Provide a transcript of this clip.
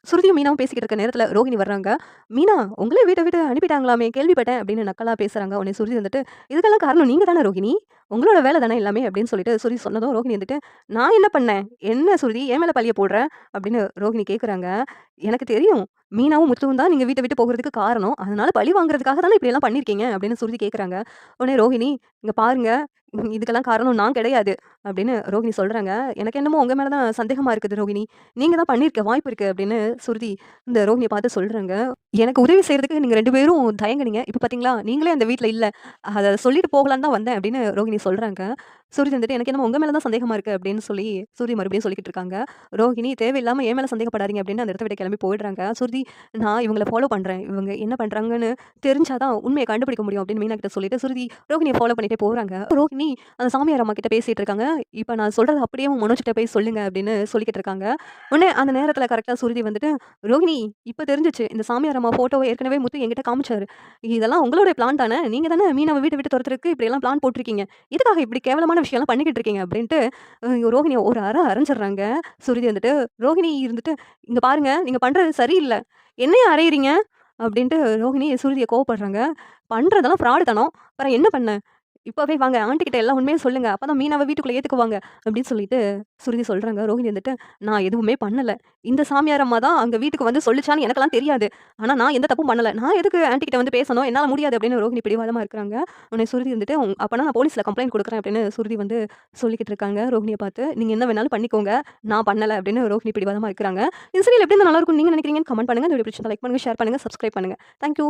சுருதியும் மீனாவும் பேசிக்கிட்டு இருக்க நேரத்துல ரோகிணி வர்றாங்க. "மீனா, உங்களே வீட்ட விட்டு அனுப்பிட்டாங்களாமே கேள்விப்பட்டேன்" அப்படின்னு நக்கலா பேசுறாங்க. உடனே சுருதி வந்துட்டு, "இதுக்கெல்லாம் காரணம் நீங்க தானே ரோகிணி. உங்களோட வேலை தானே எல்லாமே" அப்படின்னு சொல்லிட்டு சுருதி சொன்னதும் ரோகிணி வந்துட்டு, "நான் என்ன பண்ணேன்? என்ன சுருதி என் மேல பழிய போடுற?" அப்படின்னு ரோகிணி கேட்குறாங்க. "எனக்கு தெரியும். மீனாவும் முத்துவும் தான் நீங்க வீட்ட விட்டு போகுறதுக்கு காரணம். அதனால பழி வாங்குறதுக்காக தானே இப்படியெல்லாம் பண்ணியிருக்கீங்க" அப்படின்னு சுருதி கேட்குறாங்க. உடனே ரோகிணி, "இங்க பாருங்க, இதுக்கெல்லாம் காரணம் நான் கிடையாது" அப்படின்னு ரோகிணி சொல்றாங்க. "எனக்கு என்னமோ உங்க மேல தான் சந்தேகமா இருக்குது ரோகிணி. நீங்க தான் பண்ணியிருக்க வாய்ப்பு இருக்கு" அப்படின்னு சுருதி இந்த ரோகிணிய பார்த்து சொல்றாங்க. "எனக்கு உதவி செய்றதுக்கு நீங்க 2 பேரும் தயங்குனீங்க. இப்ப பார்த்தீங்களா, நீங்களே அந்த வீட்ல இல்ல. அத சொல்லிட்டு போகலான்னு தான் வந்தேன்" அப்படின்னு ரோகிணி சொல்றாங்க. சுருதி வந்துட்டு, "எனக்கு என்னமோ உங்க மேல தான் சந்தேகமா இருக்கு" அப்படின்னு சொல்லி சுருதி மறுபடியும் சொல்லிக்கிட்டு இருக்காங்க. ரோகிணி, "தேவையில்லாம என் மேல சந்தேகப்படாதீங்க" அப்படின்னு அந்த இடத்த விட்டு கிளம்பி போயிடுறாங்க. சுருதி, "நான் இவங்கள ஃபாலோ பண்றேன். இவங்க என்ன பண்றாங்கன்னு தெரிஞ்சா தான் உண்மைய கண்டுபிடிக்க முடியும்" அப்படின்னு மீனா கிட்ட சொல்லிட்டு சுருதி ரோகிணிய ஃபாலோ பண்ணிட்டே போறாங்க. ரோகிணி அந்த சாமியார் அம்மா கிட்ட பேசிட்டு இருக்காங்க. "இப்ப நான் சொல்றத அப்படியே உன் மனோஜ்ட்ட போய் சொல்லுங்க" அப்படின்னு சொல்லிக்கிட்டு இருக்காங்க. உடனே அந்த நேரத்துல கரெக்ட்டா சுருதி வந்துட்டு, "ரோகிணி, இப்ப தெரிஞ்சுச்சு. இந்த சாமியார் அம்மா ஃபோட்டோவ ஏற்கனவே முத்து என்கிட்ட காமிச்சாரு. இதெல்லாம் உங்களுடைய பிளான் தானே? நீங்க தானே மீனாவ வீட்ட விட்டு துரத்துறதுக்கு இப்படியெல்லாம் பிளான் போட்டுருக்கீங்க. எதுக்காக இப்படி கேவலமான விஷயம்லாம் பண்ணிக்கிட்டு இருக்கீங்க?" அப்படின்ட்டு ரோகிணிய ஒரு அரைஞ்சிடுறாங்க. சுருதி வந்துட்டு, "ரோகிணி இருந்துட்டு, இங்க பாருங்க, நீங்க பண்றது சரியில்ல. என்னைய அறையிறீங்க?" அப்படின்ட்டு ரோகிணி சுருதிய கோவப்படுறாங்க. "பண்றதெல்லாம் ஃப்ராடு தனம். அப்புறம் என்ன பண்ண? இப்பவே வாங்க ஆன்டி கிட்ட எல்லா உண்மையும் சொல்லுங்க. அப்பதான் மீனாவ வீட்டுக்குள்ள ஏத்துக்குவாங்க" அப்படின்னு சொல்லிட்டு சுருதி சொல்றாங்க. ரோஹிணி வந்துட்டு, "நான் எதுவுமே பண்ணல. இந்த சாமியார் அம்மா தான் அங்க வீட்டுக்கு வந்து சொல்லுச்சான்னு எனக்கெல்லாம் தெரியாது. ஆனா நான் எந்த தப்பும் பண்ணல. நான் எதுக்கு ஆன்டி கிட்ட வந்து பேசணும்? என்னால முடியாது" அப்படின்னு ரோஹிணி பிடிவாதமா இருக்கிறாங்க. உடனே சுருதி வந்துட்டு, அப்பனா நான் போலீஸ்ல கம்ப்ளைண்ட் குடுக்குறேன்" அப்படின்னு சுருதி வந்து சொல்லிக்கிட்டு இருக்காங்க ரோஹிணிய பார்த்து. "நீங்க என்ன வேணாலும் பண்ணிக்கோங்க. நான் பண்ணல" அப்படின்னு ரோஹிணி பிடிவாதமா இருக்கிறாங்க. இந்த சீரியல் எப்படி இருந்தா நல்லா இருக்கும்னு நீங்க நினைக்கிறீங்கன்னு கமெண்ட் பண்ணுங்க. இந்த வீடியோ பிடிச்சிருந்தா லைக் பண்ணுங்க, ஷேர் பண்ணுங்க, சப்ஸ்கிரைப் பண்ணுங்க. Thank you.